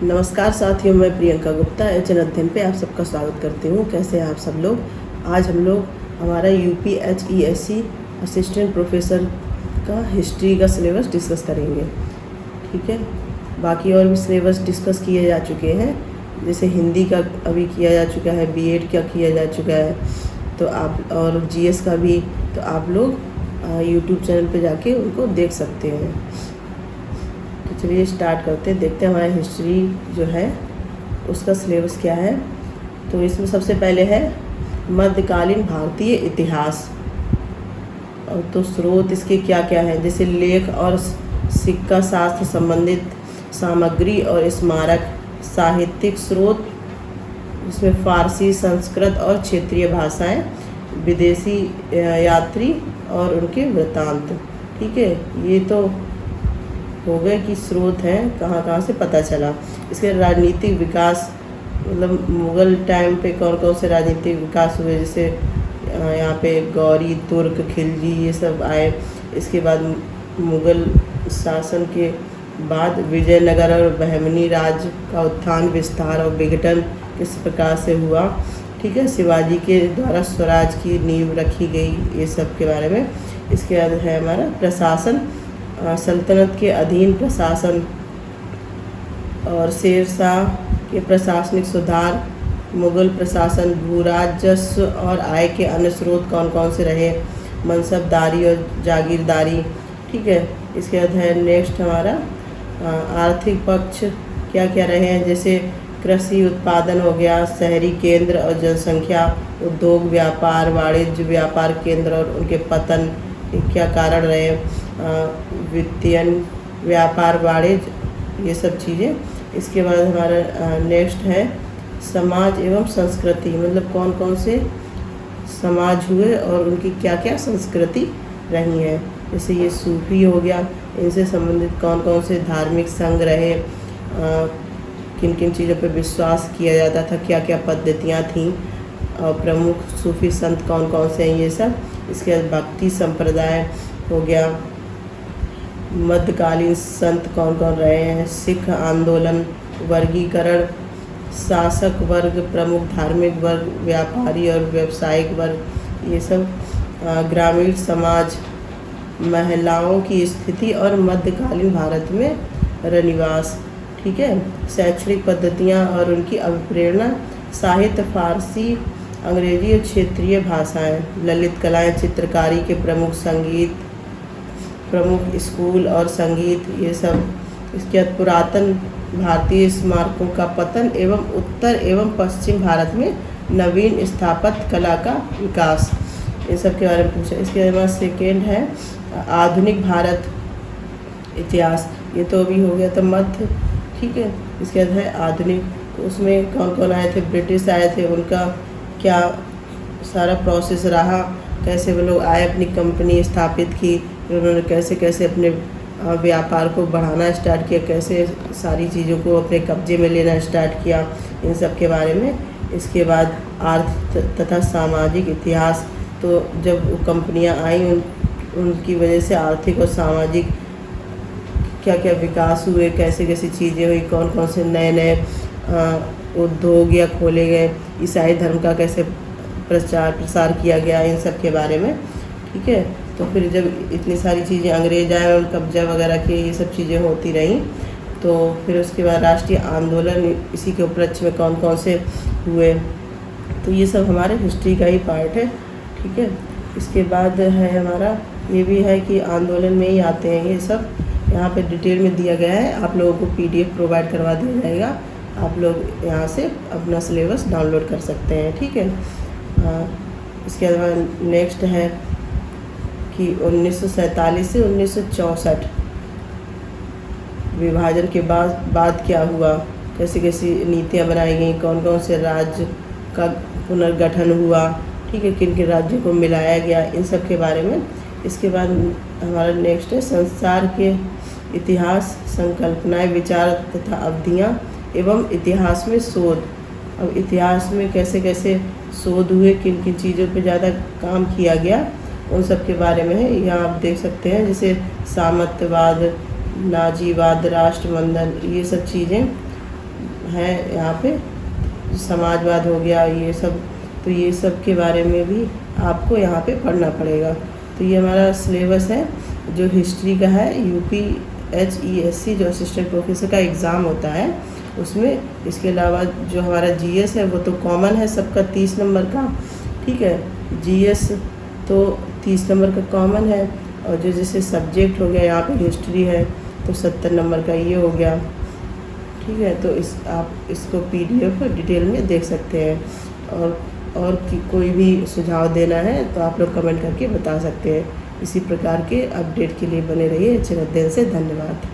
नमस्कार साथियों, मैं प्रियंका गुप्ता एचएन अध्ययन पे आप सबका स्वागत करती हूँ। कैसे हैं आप सब लोग। आज हम लोग हमारा UPHESC असिस्टेंट प्रोफेसर का हिस्ट्री का सिलेबस डिस्कस करेंगे। ठीक है, बाकी और भी सिलेबस डिस्कस किए जा चुके हैं, जैसे हिंदी का अभी किया जा चुका है, BEd का किया जा चुका है, तो आप और GS का भी, तो आप लोग YouTube चैनल पे जाके उनको देख सकते हैं। तो चलिए स्टार्ट करते हैं, देखते हैं हमारा हिस्ट्री जो है उसका सिलेबस क्या है। तो इसमें सबसे पहले है मध्यकालीन भारतीय इतिहास, और तो स्रोत इसके क्या क्या है, जैसे लेख और सिक्का शास्त्र संबंधित सामग्री और स्मारक, साहित्यिक स्रोत, इसमें फारसी, संस्कृत और क्षेत्रीय भाषाएं, विदेशी यात्री और उनके वृत्तांत। ठीक है, ये तो हो गए कि स्रोत हैं कहाँ कहाँ से पता चला। इसके राजनीतिक विकास, मतलब मुग़ल टाइम पे कौन कौन से राजनीतिक विकास हुए, जैसे यहाँ पे गौरी, तुर्क, खिलजी ये सब आए। इसके बाद मुग़ल शासन के बाद विजयनगर और बहमनी राज का उत्थान, विस्तार और विघटन किस प्रकार से हुआ। ठीक है, शिवाजी के द्वारा स्वराज की नींव रखी गई, ये सब के बारे में। इसके बाद है हमारा प्रशासन, सल्तनत के अधीन प्रशासन और शेर शाह के प्रशासनिक सुधार, मुग़ल प्रशासन, भू राजस्व और आय के अन्य स्रोत कौन कौन से रहे, मनसबदारी और जागीरदारी। ठीक है, इसके बाद है नेक्स्ट हमारा आर्थिक पक्ष क्या क्या रहे हैं, जैसे कृषि उत्पादन हो गया, शहरी केंद्र और जनसंख्या, उद्योग, व्यापार, वाणिज्य, व्यापार केंद्र और उनके पतन, क्या कारण रहे, वित्तीय, व्यापार, वाणिज्य, ये सब चीज़ें। इसके बाद हमारा नेक्स्ट है समाज एवं संस्कृति, मतलब कौन कौन से समाज हुए और उनकी क्या क्या संस्कृति रही है। जैसे ये सूफी हो गया, इनसे संबंधित कौन कौन से धार्मिक संघ रहे, किन किन चीज़ों पर विश्वास किया जाता था, क्या क्या पद्धतियाँ थीं, और प्रमुख सूफी संत कौन कौन से हैं, ये सब। इसके बाद भक्ति संप्रदाय हो गया, मध्यकालीन संत कौन कौन रहे हैं, सिख आंदोलन, वर्गीकरण, शासक वर्ग, प्रमुख धार्मिक वर्ग, व्यापारी और व्यावसायिक वर्ग, ये सब। ग्रामीण समाज, महिलाओं की स्थिति और मध्यकालीन भारत में रनिवास। ठीक है, शैक्षणिक पद्धतियाँ और उनकी अभिप्रेरणा, साहित्य, फारसी, अंग्रेजी और क्षेत्रीय भाषाएं, ललित कलाएं, चित्रकारी के प्रमुख, संगीत, प्रमुख स्कूल और संगीत, ये सब। इसके बाद पुरातन भारतीय स्मारकों का पतन एवं उत्तर एवं पश्चिम भारत में नवीन स्थापत्य कला का विकास, ये सब के बारे में पूछा। इसके बाद सेकेंड है आधुनिक भारत इतिहास, ये तो अभी हो गया था मध्य। ठीक है, इसके बाद है आधुनिक, उसमें कौन कौन आए थे, ब्रिटिश आए थे, उनका क्या सारा प्रोसेस रहा, कैसे वो लोग आए, अपनी कंपनी स्थापित की, उन्होंने कैसे कैसे अपने व्यापार को बढ़ाना स्टार्ट किया, कैसे सारी चीज़ों को अपने कब्जे में लेना स्टार्ट किया, इन सब के बारे में। इसके बाद आर्थ तथा सामाजिक इतिहास, तो जब वो कंपनियां आई उनकी वजह से आर्थिक और सामाजिक क्या क्या विकास हुए, कैसे कैसी चीज़ें हुई, कौन कौन से नए नए उद्योग या खोले गए, ईसाई धर्म का कैसे प्रसार किया गया, इन सब के बारे में। ठीक है, तो फिर जब इतनी सारी चीज़ें अंग्रेज आए और कब्जा वगैरह की, ये सब चीज़ें होती रहीं, तो फिर उसके बाद राष्ट्रीय आंदोलन इसी के उपलक्ष्य में कौन कौन से हुए, तो ये सब हमारे हिस्ट्री का ही पार्ट है। ठीक है, इसके बाद है हमारा ये भी है कि आंदोलन में ही आते हैं ये सब, यहाँ पे डिटेल में दिया गया है, आप लोगों को PDF प्रोवाइड करवा दिया जाएगा, आप लोग यहाँ से अपना सिलेबस डाउनलोड कर सकते हैं। ठीक है, इसके बाद नेक्स्ट है कि 1947 से 1964 विभाजन के बाद क्या हुआ, कैसी कैसी नीतियाँ बनाई गई, कौन कौन से राज्य का पुनर्गठन हुआ। ठीक है, किन किन राज्यों को मिलाया गया, इन सब के बारे में। इसके बाद हमारा नेक्स्ट है संसार के इतिहास, संकल्पनाएं, विचार तथा अवधियाँ एवं इतिहास में शोध। अब इतिहास में कैसे कैसे शोध हुए, किन किन चीज़ों पे ज़्यादा काम किया गया, उन सब के बारे में है। यहाँ आप देख सकते हैं, जैसे सामंतवाद, नाजीवाद, राष्ट्रमंडल, ये सब चीज़ें। हैं यहाँ पे, समाजवाद हो गया ये सब, तो ये सब के बारे में भी आपको यहाँ पे पढ़ना पड़ेगा। तो ये हमारा सिलेबस है जो हिस्ट्री का है, UPHESC जो असिस्टेंट प्रोफेसर का एग्ज़ाम होता है उसमें। इसके अलावा जो हमारा GS है वो तो कॉमन है सबका 30 नंबर का, ठीक है। GS तो 30 नंबर का कॉमन है, और जो जैसे सब्जेक्ट हो गया यहाँ पे हिस्ट्री है तो 70 नंबर का ये हो गया, ठीक है। तो आप इसको PDF डिटेल में देख सकते हैं। और कोई भी सुझाव देना है तो आप लोग कमेंट करके बता सकते हैं। इसी प्रकार के अपडेट के लिए बने रहिए। अच्छे अध्ययन से धन्यवाद।